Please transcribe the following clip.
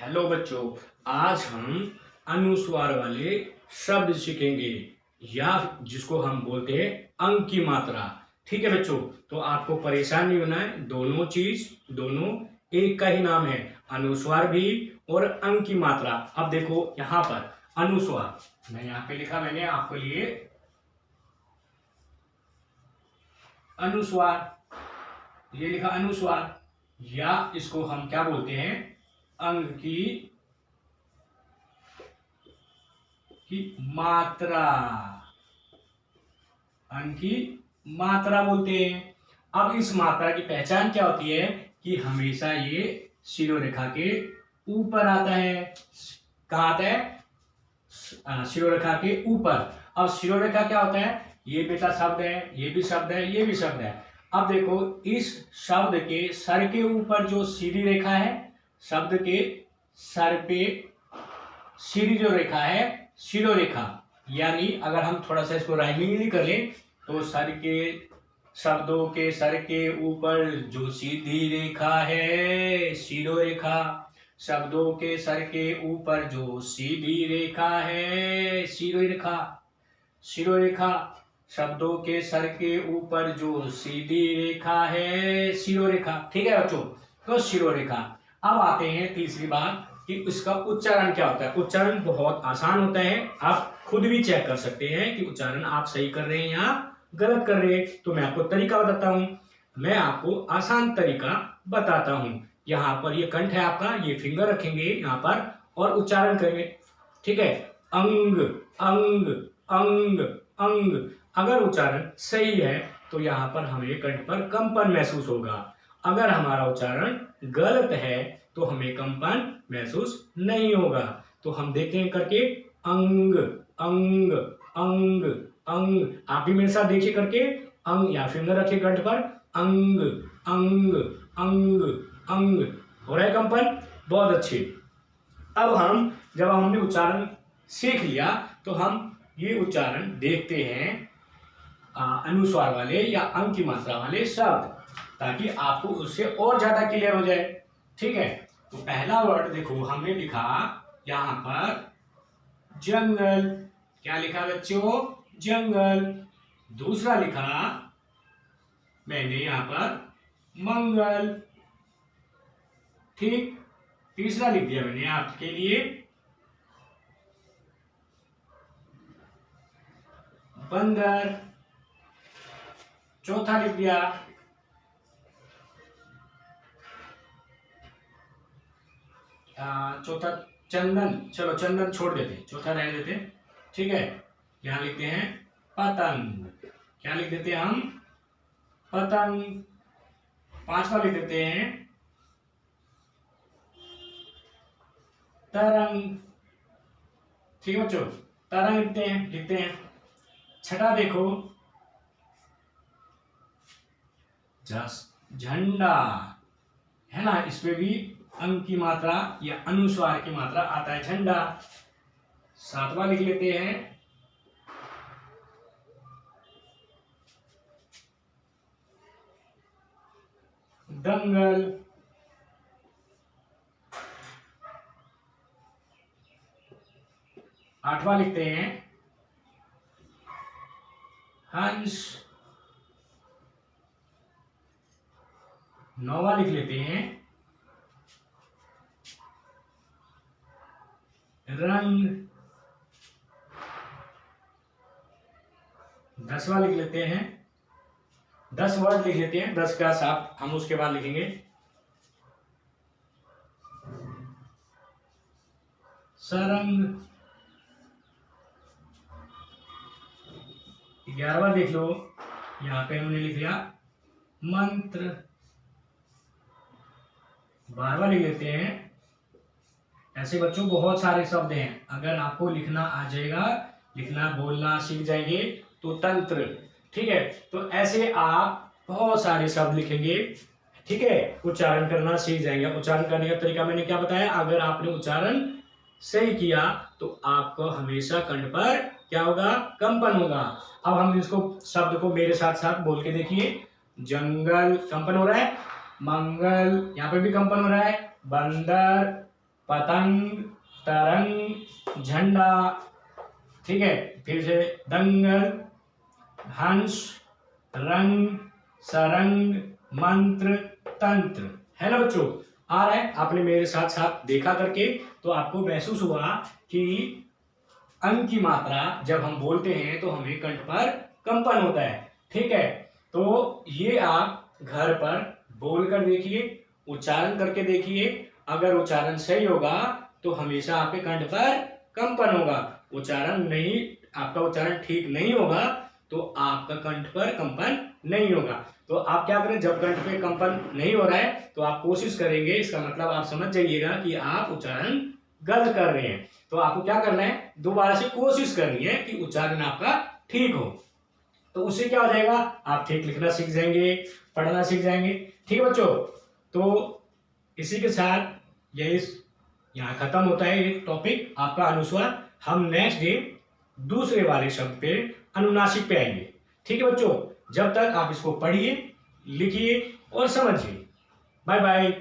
Hello बच्चों, आज हम अनुस्वार वाले शब्द सीखेंगे या जिसको हम बोलते हैं अंक की मात्रा। ठीक है बच्चों, तो आपको परेशान नहीं होना है। दोनों एक का ही नाम है, अनुस्वार भी और अंक की मात्रा। अब देखो यहाँ पर अनुस्वार, मैं यहाँ पे लिखा मैंने आपके लिए अनुस्वार, ये लिखा अनुस्वार, या इसको हम क्या बोलते हैं, अंक की मात्रा, अंक की मात्रा बोलते हैं। अब इस मात्रा की पहचान क्या होती है कि हमेशा ये शिरोरेखा के ऊपर आता है। कहाँ आता है? शिरोरेखा के ऊपर। अब शिरोरेखा क्या होता है? ये बेटा शब्द है, ये भी शब्द है, ये भी शब्द है। अब देखो इस शब्द के सर के ऊपर जो सीधी रेखा है, शब्द के सर पे सीधी जो रेखा है शिरोरेखा, यानी अगर हम थोड़ा सा इसको राइमिंग कर लें तो शब्दों के सर के ऊपर जो सीधी रेखा है शिरोरेखा, शब्दों के सर के ऊपर जो सीधी रेखा है शिरोरेखा, शिरोरेखा, शब्दों के सर के ऊपर जो सीधी रेखा है शिरोरेखा। ठीक है बच्चों, तो शिरोरेखा। अब आते हैं तीसरी बात कि इसका उच्चारण क्या होता है। उच्चारण बहुत आसान होता है, आप खुद भी चेक कर सकते हैं कि उच्चारण आप सही कर रहे हैं या गलत कर रहे हैं। तो मैं आपको तरीका बताता हूं, मैं आपको आसान तरीका बताता हूं। यहाँ पर ये कंठ है आपका, ये फिंगर रखेंगे यहाँ पर और उच्चारण करेंगे। ठीक है, अंग अंग अंग अंग। अगर उच्चारण सही है तो यहाँ पर हमें कंठ पर कंपन महसूस होगा। अगर हमारा उच्चारण गलत है तो हमें कंपन महसूस नहीं होगा। तो हम देखते हैं करके, अंग अंग अंग अंग। आप भी मेरे साथ देखिए करके, अंग या फिंगर रखिए कंठ पर, अंग अंग अंग अंग। हो रहा है कंपन? बहुत अच्छे। अब जब हमने उच्चारण सीख लिया तो हम ये उच्चारण देखते हैं अनुस्वार वाले या अंक की मात्रा वाले शब्द, ताकि आपको उससे और ज्यादा क्लियर हो जाए। ठीक है, तो पहला वर्ड देखो हमने लिखा यहां पर जंगल। क्या लिखा बच्चों? जंगल। दूसरा लिखा मैंने यहां पर मंगल। ठीक, तीसरा लिख दिया मैंने आपके लिए बंदर। चौथा लिख दिया चौथा चंदन। चलो चंदन छोड़ देते, चौथा रहने देते। ठीक है, यहां लिखते हैं पतंग। क्या लिख देते हैं हम? पतंग। पांचवा लिख देते हैं तरंग। ठीक है बच्चों, तरंग लिखते हैं। छठा देखो झंडा, है ना, इसमें भी अंक की मात्रा या अनुस्वार की मात्रा आता है, झंडा। सातवां लिख लेते हैं दंगल। आठवां लिखते हैं हंस। नौवां लिख लेते हैं रंग। 10वां लिख लेते हैं, 10 वर्ड लिख लेते हैं, 10 का साथ हम उसके बाद लिखेंगे सरंग। 11वां देख लो, यहां पे हमने लिख लिया मंत्र। 12वां लिख लेते हैं। ऐसे बच्चों बहुत सारे शब्द हैं, अगर आपको लिखना आ जाएगा, लिखना बोलना सीख जाएंगे तो तंत्र। ठीक है, तो ऐसे आप बहुत सारे शब्द लिखेंगे। ठीक है, उच्चारण करना सीख जाएंगे। उच्चारण करने का तरीका मैंने क्या बताया? अगर आपने उच्चारण सही किया तो आपको हमेशा कंठ पर क्या होगा? कंपन होगा। अब हम इसको शब्द को मेरे साथ साथ बोल के देखिए। जंगल कंपन हो रहा है, मंगल यहाँ पे भी कंपन हो रहा है, बंदर, पतंग, तरंग, झंडा, ठीक है। फिर से दंगल, हंस, रंग, सरंग, मंत्र, तंत्र, है ना बच्चों। आ रहा है, आपने मेरे साथ साथ देखा करके तो आपको महसूस हुआ कि अंग की मात्रा जब हम बोलते हैं तो हमें कंठ पर कंपन होता है, ठीक है। तो ये आप घर पर बोल कर देखिए, उच्चारण करके देखिए। अगर उच्चारण सही होगा तो हमेशा आपके कंठ पर कंपन होगा। उच्चारण नहीं, आपका उच्चारण ठीक नहीं होगा तो आपका कंठ पर कंपन नहीं होगा। तो आप क्या करें, जब कंठ पे कंपन नहीं हो रहा है तो आप कोशिश करेंगे, इसका मतलब आप समझ जाइएगा कि आप उच्चारण गलत कर रहे हैं। तो आपको क्या करना है, दोबारा से कोशिश करनी है कि उच्चारण आपका ठीक हो। तो उससे क्या हो जाएगा, आप ठीक लिखना सीख जाएंगे, पढ़ना सीख जाएंगे, ठीक है बच्चों। तो इसी के साथ यही यहाँ खत्म होता है ये टॉपिक आपका अनुस्वार। हम नेक्स्ट डे दूसरे वाले शब्द पे अनुनासिक पे आएंगे, ठीक है बच्चों। जब तक आप इसको पढ़िए, लिखिए और समझिए। Bye bye.